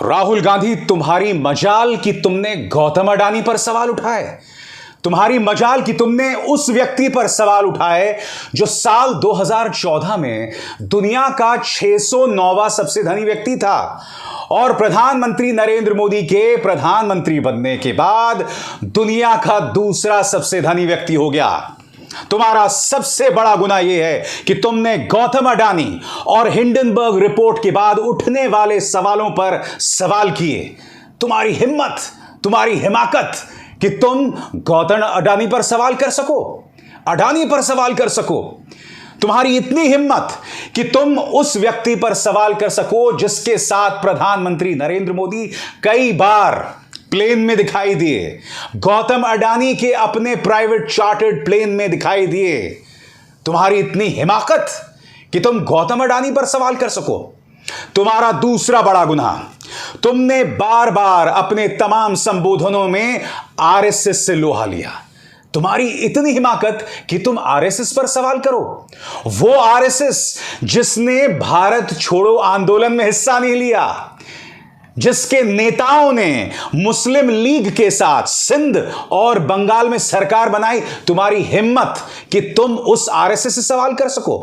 राहुल गांधी, तुम्हारी मजाल कि तुमने गौतम अडानी पर सवाल उठाए। तुम्हारी मजाल कि तुमने उस व्यक्ति पर सवाल उठाए जो साल 2014 में दुनिया का 609वां सबसे धनी व्यक्ति था और प्रधानमंत्री नरेंद्र मोदी के प्रधानमंत्री बनने के बाद दुनिया का दूसरा सबसे धनी व्यक्ति हो गया। तुम्हारा सबसे बड़ा गुनाह यह है कि तुमने गौतम अडानी और हिंडनबर्ग रिपोर्ट के बाद उठने वाले सवालों पर सवाल किए। तुम्हारी हिम्मत, तुम्हारी हिमाकत कि तुम गौतम अडानी पर सवाल कर सको, अडानी पर सवाल कर सको। तुम्हारी इतनी हिम्मत कि तुम उस व्यक्ति पर सवाल कर सको जिसके साथ प्रधानमंत्री नरेंद्र मोदी कई बार प्लेन में दिखाई दिए, गौतम अडानी के अपने प्राइवेट चार्टर्ड प्लेन में दिखाई दिए। तुम्हारी इतनी हिमाकत कि तुम गौतम अडानी पर सवाल कर सको। तुम्हारा दूसरा बड़ा गुनाह, तुमने बार बार अपने तमाम संबोधनों में आरएसएस से लोहा लिया। तुम्हारी इतनी हिमाकत कि तुम आरएसएस पर सवाल करो, वो आरएसएस जिसने भारत छोड़ो आंदोलन में हिस्सा नहीं लिया, जिसके नेताओं ने मुस्लिम लीग के साथ सिंध और बंगाल में सरकार बनाई। तुम्हारी हिम्मत कि तुम उस आरएसएस से सवाल कर सको।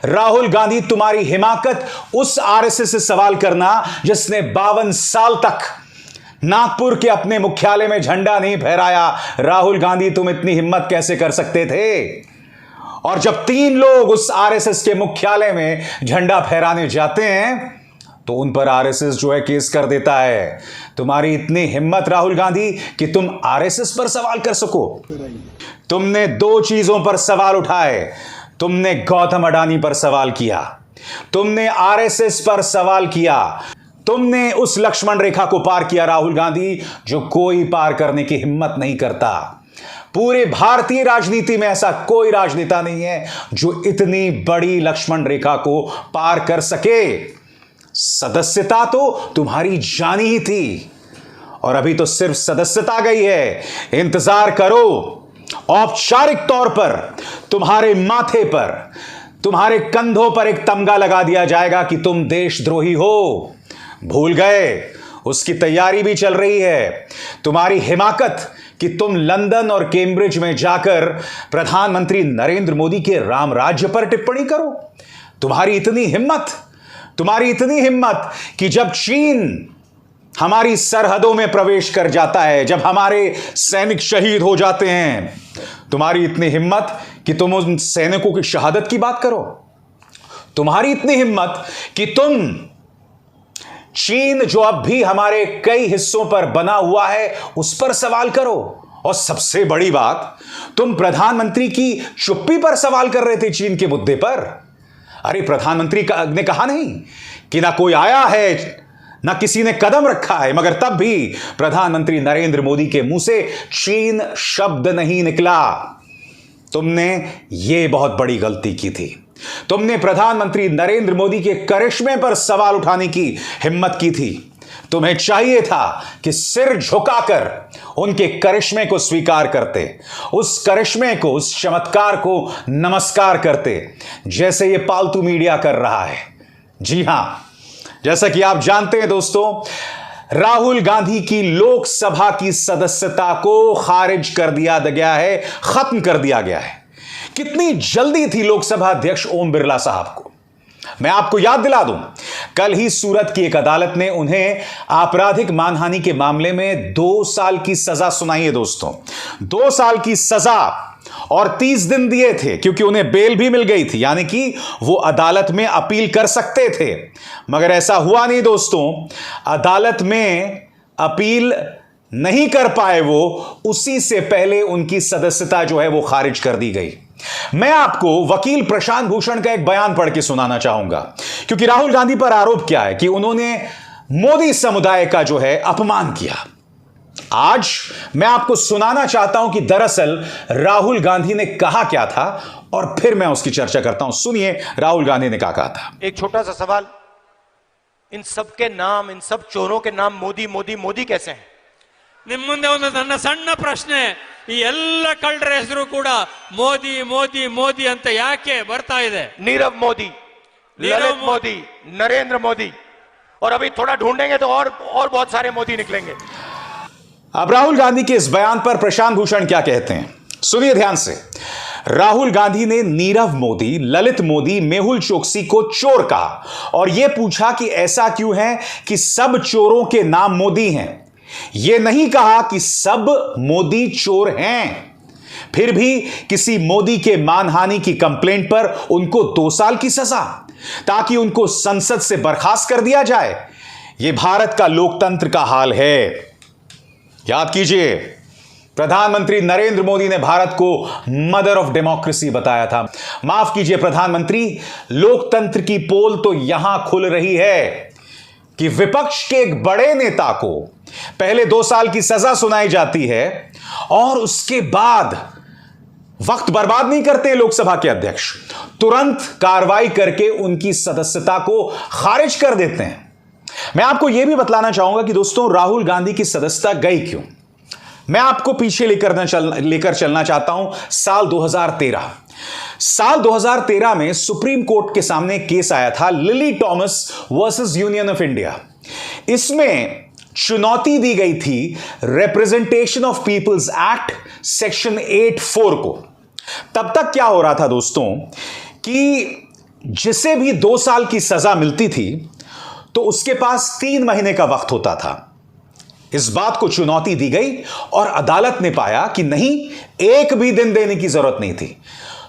राहुल गांधी, तुम्हारी हिमाकत उस आरएसएस से सवाल करना जिसने 52 साल तक नागपुर के अपने मुख्यालय में झंडा नहीं फहराया। राहुल गांधी, तुम इतनी हिम्मत कैसे कर सकते थे? और जब 3 लोग उस आरएसएस के मुख्यालय में झंडा फहराने जाते हैं तो उन पर आरएसएस जो है केस कर देता है। तुम्हारी इतनी हिम्मत राहुल गांधी कि तुम आरएसएस पर सवाल कर सको। तुमने 2 चीजों पर सवाल उठाए। तुमने गौतम अडानी पर सवाल किया, तुमने आरएसएस पर सवाल किया। तुमने उस लक्ष्मण रेखा को पार किया राहुल गांधी जो कोई पार करने की हिम्मत नहीं करता। पूरे भारतीय राजनीति में ऐसा कोई राजनेता नहीं है जो इतनी बड़ी लक्ष्मण रेखा को पार कर सके। सदस्यता तो तुम्हारी जानी ही थी और अभी तो सिर्फ सदस्यता गई है। इंतजार करो, औपचारिक तौर पर तुम्हारे माथे पर, तुम्हारे कंधों पर एक तमगा लगा दिया जाएगा कि तुम देशद्रोही हो। भूल गए? उसकी तैयारी भी चल रही है। तुम्हारी हिमाकत कि तुम लंदन और कैम्ब्रिज में जाकर प्रधानमंत्री नरेंद्र मोदी के राम राज्य पर टिप्पणी करो। तुम्हारी इतनी हिम्मत, तुम्हारी इतनी हिम्मत कि जब चीन हमारी सरहदों में प्रवेश कर जाता है, जब हमारे सैनिक शहीद हो जाते हैं, तुम्हारी इतनी हिम्मत कि तुम उन सैनिकों की शहादत की बात करो। तुम्हारी इतनी हिम्मत कि तुम चीन जो अब भी हमारे कई हिस्सों पर बना हुआ है उस पर सवाल करो। और सबसे बड़ी बात, तुम प्रधानमंत्री की चुप्पी पर सवाल कर रहे थे चीन के मुद्दे पर। अरे प्रधानमंत्री ने कहा नहीं कि ना कोई आया है, ना किसी ने कदम रखा है, मगर तब भी प्रधानमंत्री नरेंद्र मोदी के मुंह से चीन शब्द नहीं निकला। तुमने यह बहुत बड़ी गलती की थी। तुमने प्रधानमंत्री नरेंद्र मोदी के करिश्मे पर सवाल उठाने की हिम्मत की थी। तुम्हें चाहिए था कि सिर झुकाकर उनके करिश्मे को स्वीकार करते, उस करिश्मे को, उस चमत्कार को नमस्कार करते, जैसे ये पालतू मीडिया कर रहा है। जी हां, जैसा कि आप जानते हैं दोस्तों, राहुल गांधी की लोकसभा की सदस्यता को खारिज कर दिया गया है, खत्म कर दिया गया है। कितनी जल्दी थी लोकसभा अध्यक्ष ओम बिरला साहब को। मैं आपको याद दिला दूं, कल ही सूरत की एक अदालत ने उन्हें आपराधिक मानहानि के मामले में 2 साल की सजा सुनाई है दोस्तों। 2 साल की सजा और 30 दिन दिए थे क्योंकि उन्हें बेल भी मिल गई थी, यानी कि वो अदालत में अपील कर सकते थे। मगर ऐसा हुआ नहीं दोस्तों। अदालत में अपील नहीं कर पाए वो, उसी से पहले उनकी सदस्यता जो है वो खारिज कर दी गई। मैं आपको वकील प्रशांत भूषण का एक बयान पढ़ के सुनाना चाहूंगा, क्योंकि राहुल गांधी पर आरोप क्या है कि उन्होंने मोदी समुदाय का जो है अपमान किया। आज मैं आपको सुनाना चाहता हूं कि दरअसल राहुल गांधी ने कहा क्या था और फिर मैं उसकी चर्चा करता हूं। सुनिए राहुल गांधी ने क्या कहा था। एक छोटा सा सवाल, इन सब के नाम, इन सब चोरों के नाम मोदी मोदी मोदी कैसे हैं? ನಿಮ್ಮ ಮುಂದೆ ಒಂದು ನನ್ನ ಸಣ್ಣ ಪ್ರಶ್ನೆ, ಈ ಎಲ್ಲ ಕಳ್ಳರ ಹೆಸರು ಕೂಡ ಮೋದಿ ಮೋದಿ ಮೋದಿ ಅಂತ ಯಾಕೆ ಬರ್ತಾ ಇದೆ? नीरव मोदी, ललित मोदी, नरेंद्र मोदी और अभी थोड़ा ढूंढेंगे तो और बहुत सारे मोदी निकलेंगे। अब राहुल गांधी के इस बयान पर प्रशांत भूषण क्या कहते हैं, सुनिए ध्यान से। राहुल गांधी ने नीरव मोदी, ललित मोदी, मेहुल चोकसी को चोर कहा और यह पूछा कि ऐसा क्यों है कि सब चोरों के नाम मोदी हैं। यह नहीं कहा कि सब मोदी चोर हैं। फिर भी किसी मोदी के मानहानि की कंप्लेंट पर उनको 2 साल की सजा, ताकि उनको संसद से बर्खास्त कर दिया जाए। यह भारत का लोकतंत्र का हाल है। याद कीजिए, प्रधानमंत्री नरेंद्र मोदी ने भारत को मदर ऑफ डेमोक्रेसी बताया था। माफ कीजिए प्रधानमंत्री, लोकतंत्र की पोल तो यहां खुल रही है कि विपक्ष के एक बड़े नेता को पहले 2 साल की सजा सुनाई जाती है और उसके बाद वक्त बर्बाद नहीं करते लोकसभा के अध्यक्ष, तुरंत कार्रवाई करके उनकी सदस्यता को खारिज कर देते हैं। मैं आपको यह भी बतलाना चाहूंगा कि दोस्तों, राहुल गांधी की सदस्यता गई क्यों। मैं आपको पीछे लेकर चलना चाहता हूं साल 2013। साल 2013 में सुप्रीम कोर्ट के सामने केस आया था, Lily Thomas versus Union of India. इसमें चुनौती दी गई थी representation of People's Act section 8(4) को। तब तक क्या हो रहा था दोस्तों कि जिसे भी 2 साल की सजा मिलती थी तो उसके पास 3 महीने का वक्त होता था। इस बात को चुनौती दी गई और अदालत ने पाया कि नहीं, 1 भी दिन देने की जरूरत नहीं थी।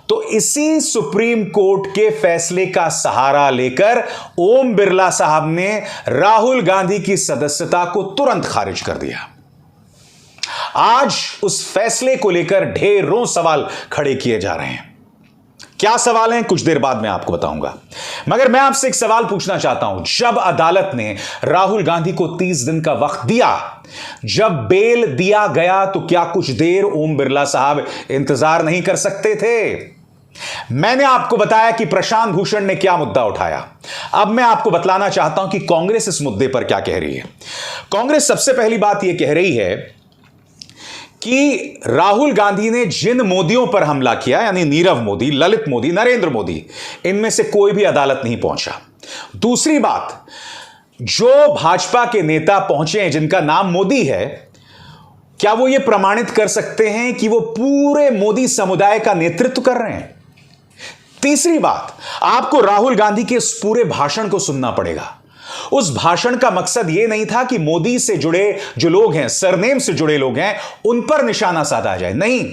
तो इसी सुप्रीम कोर्ट के फैसले का सहारा लेकर ओम बिरला साहब ने राहुल गांधी की सदस्यता को तुरंत खारिज कर दिया। आज उस फैसले को लेकर ढेरों सवाल खड़े किए जा रहे हैं। क्या सवाल हैं, कुछ देर बाद मैं आपको बताऊंगा, मगर मैं आपसे एक सवाल पूछना चाहता हूं। जब अदालत ने राहुल गांधी को 30 दिन का वक्त दिया, जब बेल दिया गया, तो क्या कुछ देर ओम बिरला साहब इंतजार नहीं कर सकते थे? मैंने आपको बताया कि प्रशांत भूषण ने क्या मुद्दा उठाया। अब मैं आपको बतलाना चाहता हूं कि कांग्रेस इस मुद्दे पर क्या कह रही है। कांग्रेस सबसे पहली बात यह कह रही है कि राहुल गांधी ने जिन मोदियों पर हमला किया, यानी नीरव मोदी, ललित मोदी, नरेंद्र मोदी, इनमें से कोई भी अदालत नहीं पहुंचा। दूसरी बात, जो भाजपा के नेता पहुंचे हैं जिनका नाम मोदी है, क्या वो ये प्रमाणित कर सकते हैं कि वो पूरे मोदी समुदाय का नेतृत्व कर रहे हैं? तीसरी बात, आपको राहुल गांधी के इस पूरे भाषण को सुनना पड़ेगा। उस भाषण का मकसद यह नहीं था कि मोदी से जुड़े जो लोग हैं, सरनेम से जुड़े लोग हैं, उन पर निशाना साधा जाए। नहीं,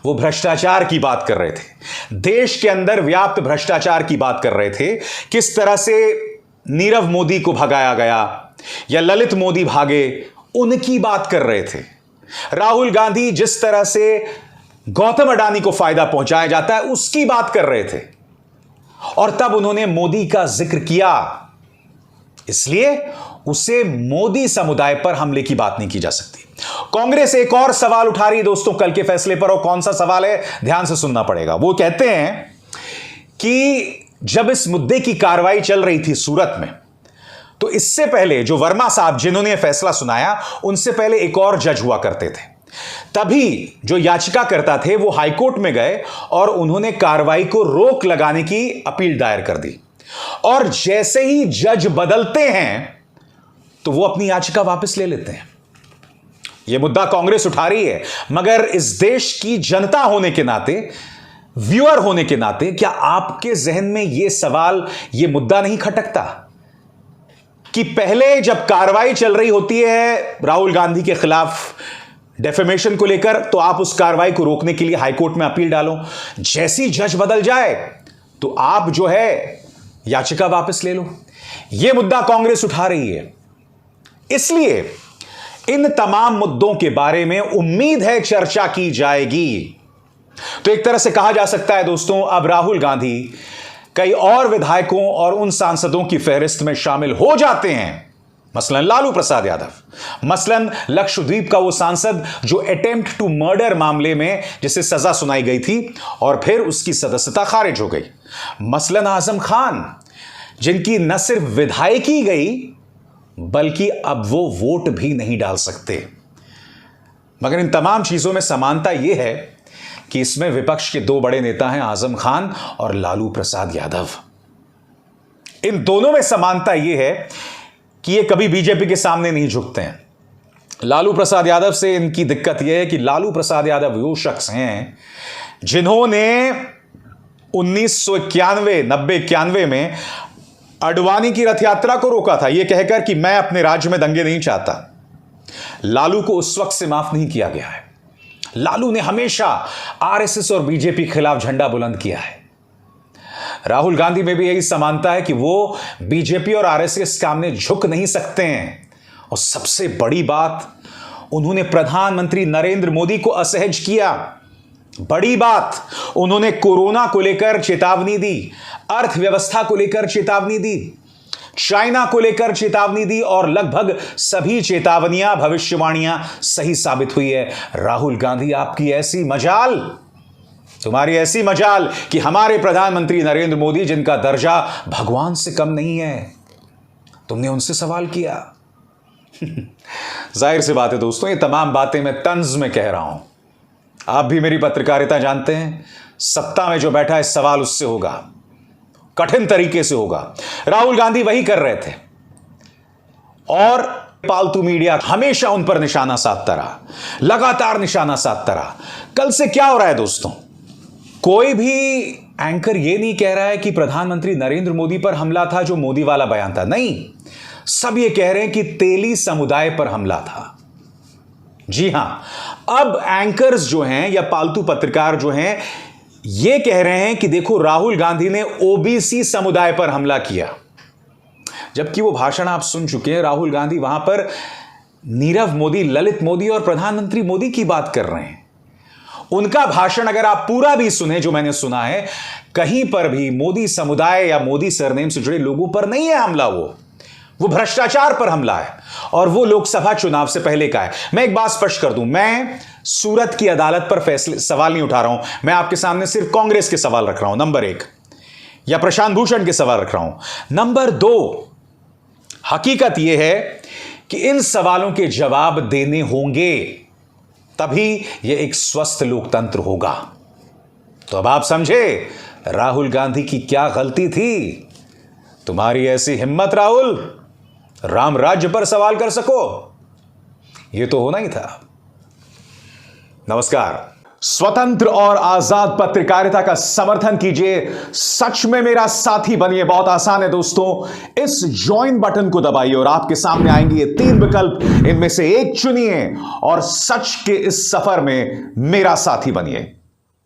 वो भ्रष्टाचार की बात कर रहे थे, देश के अंदर व्याप्त भ्रष्टाचार की बात कर रहे थे। किस तरह से नीरव मोदी को भगाया गया या ललित मोदी भागे, उनकी बात कर रहे थे। राहुल गांधी जिस तरह से गौतम अडानी को फायदा पहुंचाया जाता है, उसकी बात कर रहे थे, और तब उन्होंने मोदी का जिक्र किया। इसलिए उसे मोदी समुदाय पर हमले की बात नहीं की जा सकती। कांग्रेस एक और सवाल उठा रही है दोस्तों कल के फैसले पर, और कौन सा सवाल है, ध्यान से सुनना पड़ेगा। वो कहते हैं कि जब इस मुद्दे की कार्रवाई चल रही थी सूरत में, तो इससे पहले जो वर्मा साहब जिन्होंने फैसला सुनाया, उनसे पहले एक और जज हुआ करते थे। तभी जो याचिकाकर्ता थे वो हाईकोर्ट में गए और उन्होंने कार्रवाई को रोक लगाने की अपील दायर कर दी, और जैसे ही जज बदलते हैं तो वो अपनी याचिका वापस ले लेते हैं। यह मुद्दा कांग्रेस उठा रही है, मगर इस देश की जनता होने के नाते, व्यूअर होने के नाते, क्या आपके जहन में यह सवाल, यह मुद्दा नहीं खटकता कि पहले जब कार्रवाई चल रही होती है राहुल गांधी के खिलाफ डेफेमेशन को लेकर, तो आप उस कार्रवाई को रोकने के लिए हाईकोर्ट में अपील डालो, जैसी जज बदल जाए तो आप जो है याचिका वापस ले लो। यह मुद्दा कांग्रेस उठा रही है। इसलिए इन तमाम मुद्दों के बारे में उम्मीद है चर्चा की जाएगी। तो एक तरह से कहा जा सकता है दोस्तों, अब राहुल गांधी कई और विधायकों और उन सांसदों की फहरिस्त में शामिल हो जाते हैं, मसलन लालू प्रसाद यादव, मसलन लक्षद्वीप का वो सांसद जो अटेम्प्ट टू मर्डर मामले में जिसे सजा सुनाई गई थी और फिर उसकी सदस्यता खारिज हो गई, मसलन आजम खान जिनकी न सिर्फ विधायकी गई बल्कि अब वो वोट भी नहीं डाल सकते। मगर इन तमाम चीजों में समानता यह है कि इसमें विपक्ष के 2 बड़े नेता हैं, आजम खान और लालू प्रसाद यादव। इन दोनों में समानता यह है कि ये कभी बीजेपी के सामने नहीं झुकते हैं। लालू प्रसाद यादव से इनकी दिक्कत यह है कि लालू प्रसाद यादव वो शख्स हैं जिन्होंने 1991, 90-91 में अडवाणी की रथ यात्रा को रोका था, यह कहकर कि मैं अपने राज्य में दंगे नहीं चाहता। लालू को उस वक्त से माफ नहीं किया गया है। लालू ने हमेशा आरएसएस और बीजेपी के खिलाफ झंडा बुलंद किया है। राहुल गांधी में भी यही समानता है कि वो बीजेपी और आरएसएस के सामने झुक नहीं सकते हैं। और सबसे बड़ी बात, उन्होंने प्रधानमंत्री नरेंद्र मोदी को असहज किया। बड़ी बात, उन्होंने कोरोना को लेकर चेतावनी दी, अर्थव्यवस्था को लेकर चेतावनी दी, चाइना को लेकर चेतावनी दी और लगभग सभी चेतावनियां, भविष्यवाणियां सही साबित हुई है। राहुल गांधी, आपकी ऐसी मजाल, तुम्हारी ऐसी मजाल कि हमारे प्रधानमंत्री नरेंद्र मोदी, जिनका दर्जा भगवान से कम नहीं है, तुमने उनसे सवाल किया। जाहिर सी बात है दोस्तों, ये तमाम बातें मैं तंज में कह रहा हूं। आप भी मेरी पत्रकारिता जानते हैं, सत्ता में जो बैठा है सवाल उससे होगा, कठिन तरीके से होगा। राहुल गांधी वही कर रहे थे और पालतू मीडिया हमेशा उन पर निशाना साधता रहा, लगातार निशाना साधता रहा। कल से क्या हो रहा है दोस्तों, कोई भी एंकर यह नहीं कह रहा है कि प्रधानमंत्री नरेंद्र मोदी पर हमला था, जो मोदी वाला बयान था। नहीं, सब ये कह रहे हैं कि तेली समुदाय पर हमला था। जी हां, अब एंकर्स जो हैं या पालतू पत्रकार जो हैं ये कह रहे हैं कि देखो राहुल गांधी ने ओबीसी समुदाय पर हमला किया। जबकि वो भाषण आप सुन चुके हैं, राहुल गांधी वहां पर नीरव मोदी, ललित मोदी और प्रधानमंत्री मोदी की बात कर रहे हैं। उनका भाषण अगर आप पूरा भी सुने, जो मैंने सुना है, कहीं पर भी मोदी समुदाय या मोदी सरनेम से जुड़े लोगों पर नहीं है हमला। वो भ्रष्टाचार पर हमला है और वो लोकसभा चुनाव से पहले का है। मैं एक बात स्पष्ट कर दूं, मैं सूरत की अदालत पर फैसले सवाल नहीं उठा रहा हूं। मैं आपके सामने सिर्फ कांग्रेस के सवाल रख रहा हूं, नंबर 1, या प्रशांत भूषण के सवाल रख रहा हूं। नंबर 2, हकीकत यह है कि इन सवालों के जवाब देने होंगे, तभी यह एक स्वस्थ लोकतंत्र होगा। तो अब आप समझे राहुल गांधी की क्या गलती थी। तुम्हारी ऐसी हिम्मत राहुल, राम राज्य पर सवाल कर सको, यह तो होना ही था। नमस्कार। स्वतंत्र और आजाद पत्रकारिता का समर्थन कीजिए, सच में मेरा साथी बनिए। बहुत आसान है दोस्तों, इस ज्वाइन बटन को दबाइए और आपके सामने आएंगे ये 3 विकल्प, इनमें से एक चुनिए और सच के इस सफर में मेरा साथी बनिए।